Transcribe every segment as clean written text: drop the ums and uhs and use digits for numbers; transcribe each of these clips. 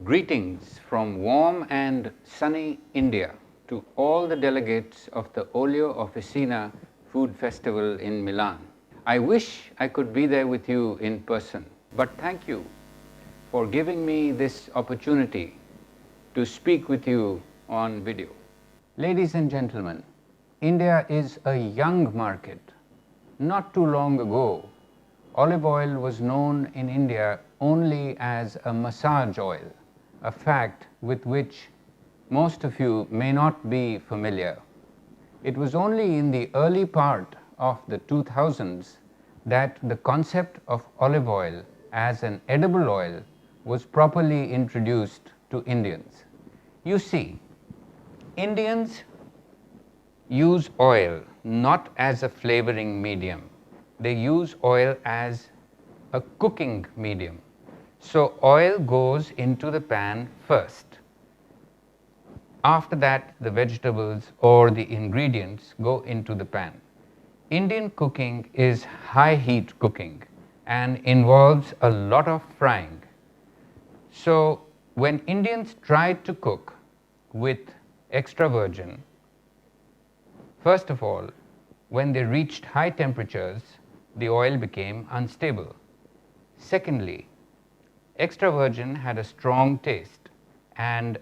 Greetings from warm and sunny India to all the delegates of the Olio Officina Food Festival in Milan. I wish I could be there with you in person, but thank you for giving me this opportunity to speak with you on video. Ladies and gentlemen, India is a young market. Not too long ago, olive oil was known in India only as a massage oil, a fact with which most of you may not be familiar. It was only in the early part of the 2000s that the concept of olive oil as an edible oil was properly introduced to Indians. You see, Indians use oil not as a flavoring medium. They use oil as a cooking medium. So oil goes into the pan first. After that, the vegetables or the ingredients go into the pan. Indian cooking is high heat cooking and involves a lot of frying. So when Indians tried to cook with extra virgin, first of all, when they reached high temperatures, the oil became unstable. Secondly, extra virgin had a strong taste and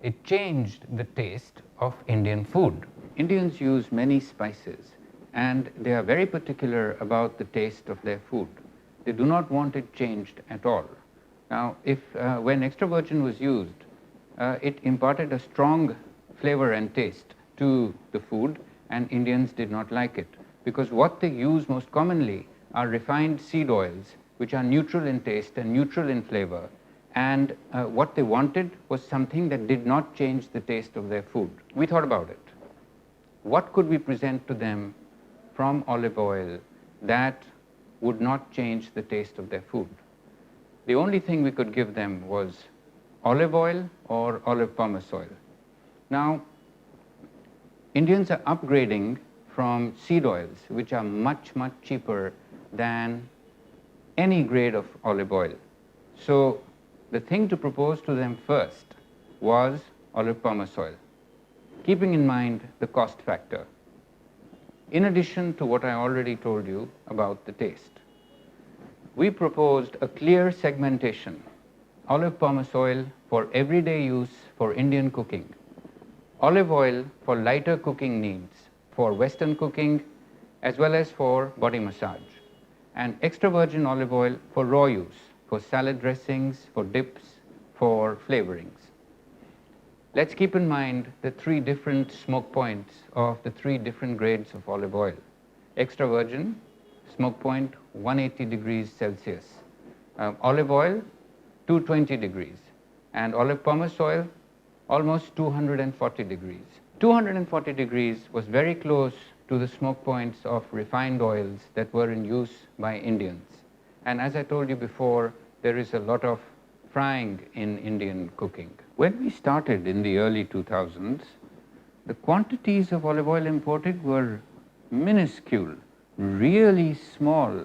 it changed the taste of Indian food. Indians use many spices and they are very particular about the taste of their food. They do not want it changed at all. Now, when extra virgin was used, it imparted a strong flavor and taste to the food, and Indians did not like it because what they use most commonly are refined seed oils which are neutral in taste and neutral in flavor, and what they wanted was something that did not change the taste of their food. We thought about it. What could we present to them from olive oil that would not change the taste of their food? The only thing we could give them was olive oil or olive pomace oil. Now, Indians are upgrading from seed oils, which are much cheaper than any grade of olive oil. So the thing to propose to them first was olive pomace oil, keeping in mind the cost factor, in addition to what I already told you about the taste. We proposed a clear segmentation: olive pomace oil for everyday use for Indian cooking, olive oil for lighter cooking needs, for Western cooking as well as for body massage, and extra virgin olive oil for raw use, for salad dressings, for dips, for flavorings. Let's keep in mind the three different smoke points of the three different grades of olive oil. Extra virgin, smoke point 180 degrees Celsius. Olive oil, 220 degrees. And olive pomace oil, almost 240 degrees. 240 degrees was very close to the smoke points of refined oils that were in use by Indians. And as I told you before, there is a lot of frying in Indian cooking. When we started in the early 2000s, the quantities of olive oil imported were minuscule, really small,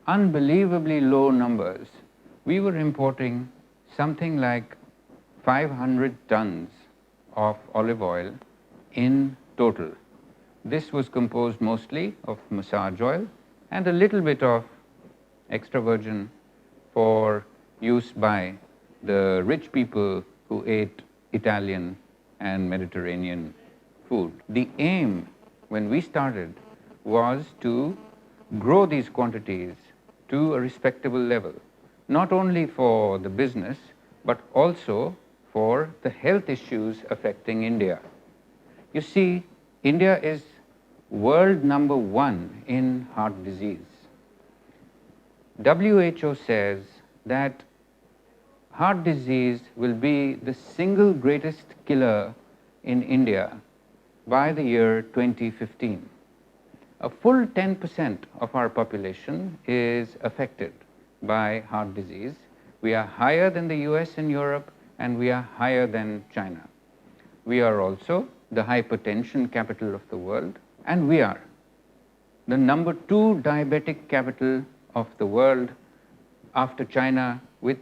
unbelievably low numbers. We were importing something like 500 tons of olive oil in total. This was composed mostly of massage oil and a little bit of extra virgin for use by the rich people who ate Italian and Mediterranean food. The aim when we started was to grow these quantities to a respectable level, not only for the business but also for the health issues affecting India. You see, India is world number 1 in heart disease. WHO says that heart disease will be the single greatest killer in India by the year 2015. A full 10% of our population is affected by heart disease. We are higher than the US and Europe, and we are higher than China. We are also the hypertension capital of the world, and we are the number 2 diabetic capital of the world after China, with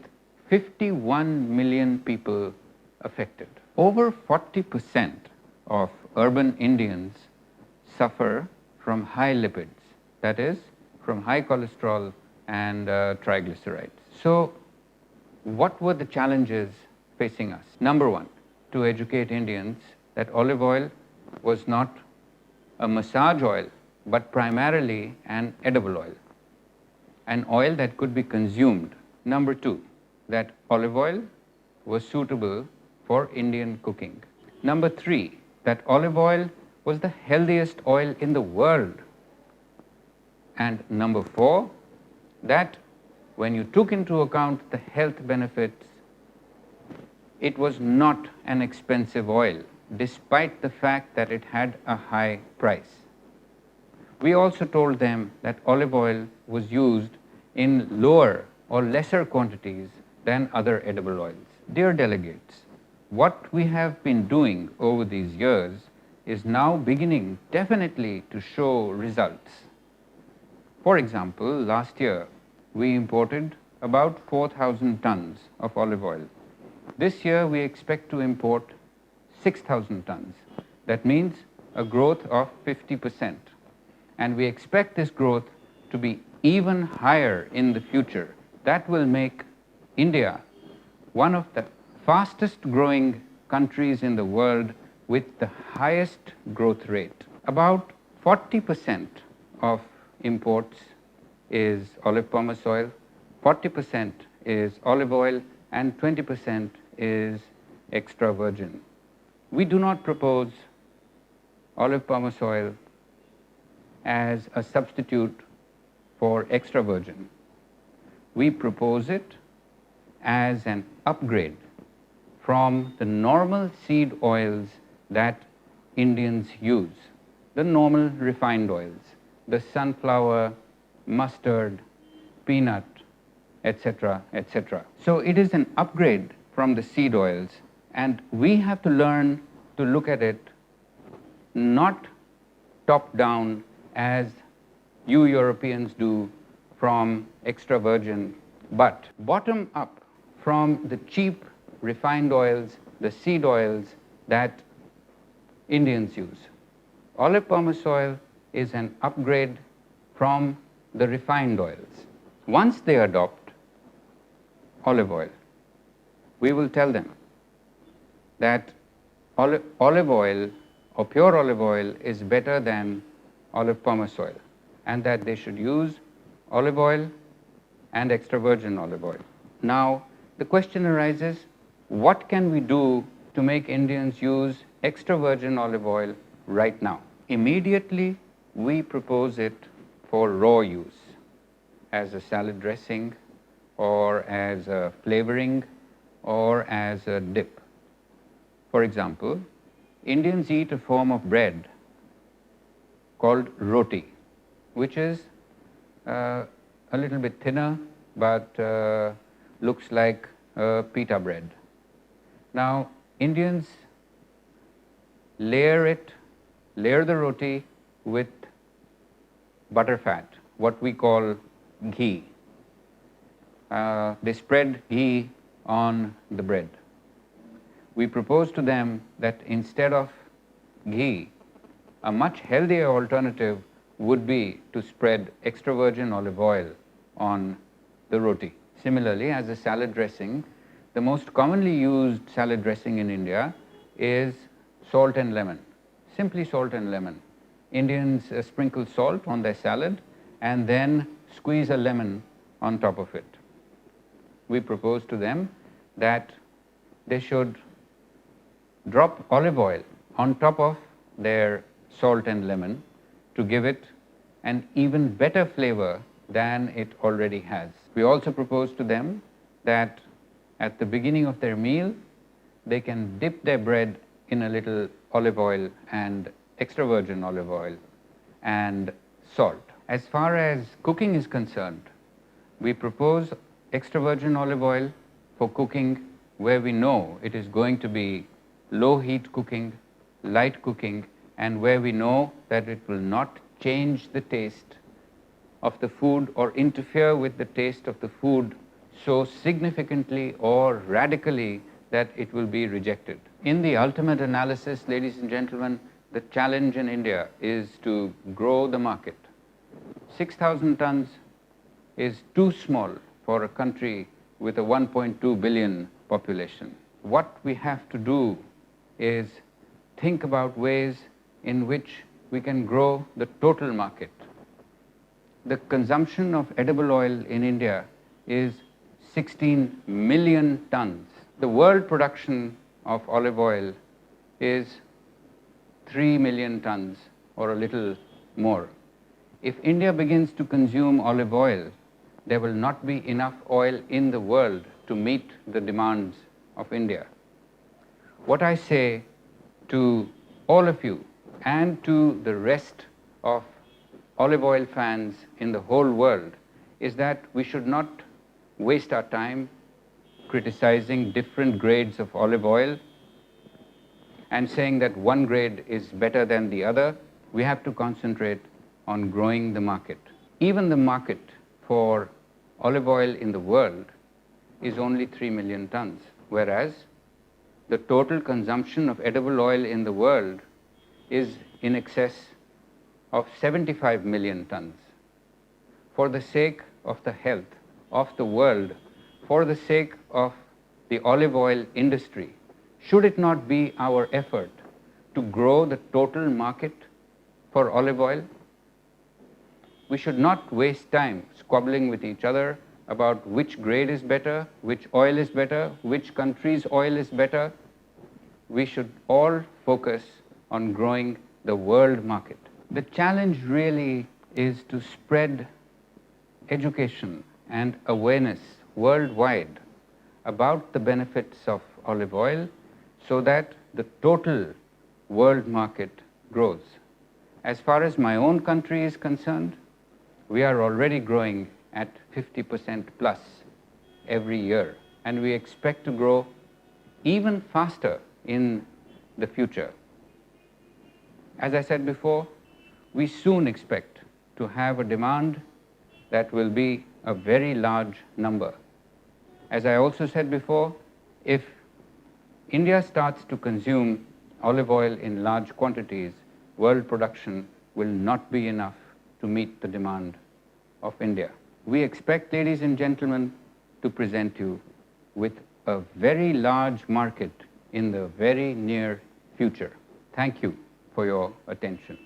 51 million people affected. Over 40% of urban Indians suffer from high lipids, that is, from high cholesterol and triglycerides. So, what were the challenges facing us? Number one, to educate Indians that olive oil was not a massage oil, but primarily an edible oil, an oil that could be consumed. Number two, that olive oil was suitable for Indian cooking. Number three, that olive oil was the healthiest oil in the world. And number four, that when you took into account the health benefits, it was not an expensive oil, despite the fact that it had a high price. We also told them that olive oil was used in lower or lesser quantities than other edible oils. Dear delegates, what we have been doing over these years is now beginning definitely to show results. For example, last year we imported about 4,000 tons of olive oil. This year we expect to import 6,000 tons. That means a growth of 50%. And we expect this growth to be even higher in the future. That will make India one of the fastest growing countries in the world with the highest growth rate. About 40% of imports is olive pomace oil, 40% is olive oil, and 20% is extra virgin. We do not propose olive pomace oil as a substitute for extra virgin. We propose it as an upgrade from the normal seed oils that Indians use, the normal refined oils, the sunflower, mustard, peanut, etc., etc. So it is an upgrade from the seed oils, and we have to learn to look at it not top down as you Europeans do from extra virgin, but bottom up from the cheap refined oils, the seed oils that Indians use. Olive pomace oil is an upgrade from the refined oils. Once they adopt olive oil, we will tell them that olive oil or pure olive oil is better than olive pomace oil, and that they should use olive oil and extra virgin olive oil. Now, the question arises, what can we do to make Indians use extra virgin olive oil right now? Immediately, we propose it for raw use as a salad dressing or as a flavoring or as a dip. For example, Indians eat a form of bread called roti, which is a little bit thinner but looks like pita bread. Now, Indians layer the roti with butter fat, what we call ghee. They spread ghee on the bread. We propose to them that instead of ghee, a much healthier alternative would be to spread extra virgin olive oil on the roti. Similarly, as a salad dressing, the most commonly used salad dressing in India is salt and lemon, simply salt and lemon. Indians sprinkle salt on their salad and then squeeze a lemon on top of it. We propose to them that they should drop olive oil on top of their salt and lemon to give it an even better flavor than it already has. We also propose to them that at the beginning of their meal, they can dip their bread in a little olive oil and extra virgin olive oil and salt. As far as cooking is concerned, we propose extra virgin olive oil for cooking where we know it is going to be low heat cooking, light cooking, and where we know that it will not change the taste of the food or interfere with the taste of the food so significantly or radically that it will be rejected. In the ultimate analysis, ladies and gentlemen, the challenge in India is to grow the market. 6,000 tons is too small for a country with a 1.2 billion population. What we have to do is think about ways in which we can grow the total market. The consumption of edible oil in India is 16 million tons. The world production of olive oil is 3 million tons or a little more. If India begins to consume olive oil, there will not be enough oil in the world to meet the demands of India. What I say to all of you and to the rest of olive oil fans in the whole world is that we should not waste our time criticizing different grades of olive oil and saying that one grade is better than the other. We have to concentrate on growing the market. Even the market for olive oil in the world is only 3 million tons, whereas the total consumption of edible oil in the world is in excess of 75 million tons. For the sake of the health of the world, for the sake of the olive oil industry, should it not be our effort to grow the total market for olive oil? We should not waste time squabbling with each other about which grade is better, which oil is better, which country's oil is better. We should all focus on growing the world market. The challenge really is to spread education and awareness worldwide about the benefits of olive oil so that the total world market grows. As far as my own country is concerned, we are already growing at 50% plus every year, and we expect to grow even faster in the future. As I said before, we soon expect to have a demand that will be a very large number. As I also said before, if India starts to consume olive oil in large quantities, world production will not be enough to meet the demand of India. We expect, ladies and gentlemen, to present you with a very large market in the very near future. Thank you for your attention.